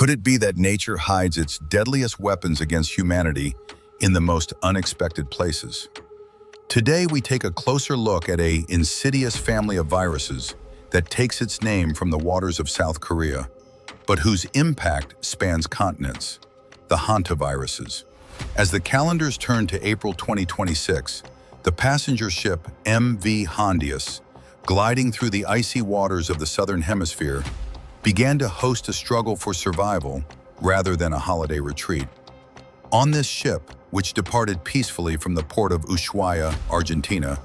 Could it be that nature hides its deadliest weapons against humanity in the most unexpected places? Today, we take a closer look at an insidious family of viruses that takes its name from the waters of South Korea, but whose impact spans continents, the Hantaviruses. As the calendars turn to April 2026, the passenger ship MV Hondius, gliding through the icy waters of the Southern Hemisphere, began to host a struggle for survival rather than a holiday retreat. On this ship, which departed peacefully from the port of Ushuaia, Argentina,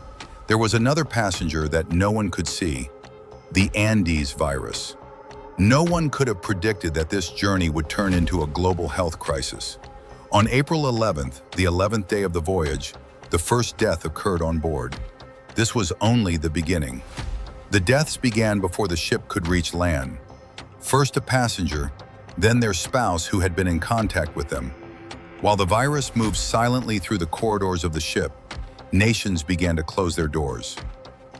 there was another passenger that no one could see, the Andes virus. No one could have predicted that this journey would turn into a global health crisis. On April 11th, the 11th day of the voyage, the first death occurred on board. This was only the beginning. The deaths began before the ship could reach land. First a passenger, then their spouse who had been in contact with them. While the virus moved silently through the corridors of the ship, nations began to close their doors.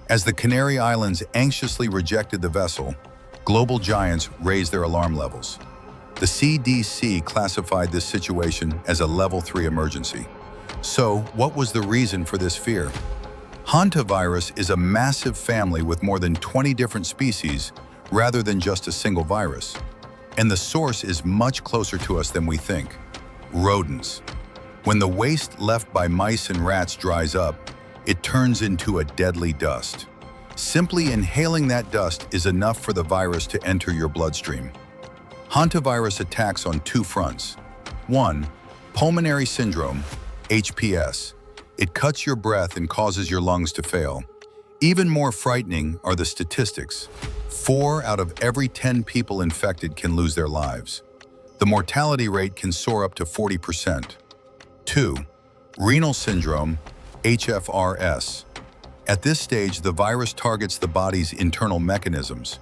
As the Canary Islands anxiously rejected the vessel, global giants raised their alarm levels. The CDC classified this situation as a Level 3 emergency. So, what was the reason for this fear? Hantavirus is a massive family with more than 20 different species rather than just a single virus. And the source is much closer to us than we think. Rodents. When the waste left by mice and rats dries up, it turns into a deadly dust. Simply inhaling that dust is enough for the virus to enter your bloodstream. Hantavirus attacks on two fronts. 1. Pulmonary syndrome, HPS. It cuts your breath and causes your lungs to fail. Even more frightening are the statistics. 4 out of every 10 people infected can lose their lives. The mortality rate can soar up to 40%. 2. Renal syndrome, HFRS. At this stage, the virus targets the body's internal mechanisms.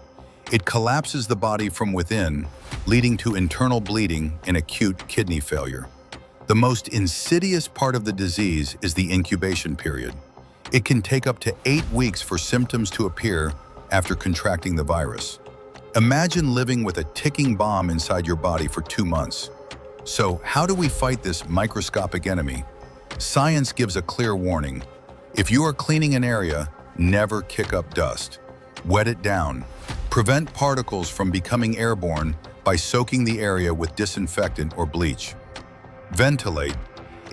It collapses the body from within, leading to internal bleeding and acute kidney failure. The most insidious part of the disease is the incubation period. It can take up to 8 weeks for symptoms to appear after contracting the virus. Imagine living with a ticking bomb inside your body for 2 months. So, how do we fight this microscopic enemy? Science gives a clear warning. If you are cleaning an area, never kick up dust. Wet it down. Prevent particles from becoming airborne by soaking the area with disinfectant or bleach. Ventilate.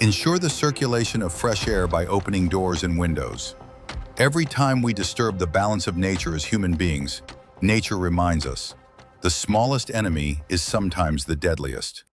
Ensure the circulation of fresh air by opening doors and windows. Every time we disturb the balance of nature as human beings, nature reminds us, the smallest enemy is sometimes the deadliest.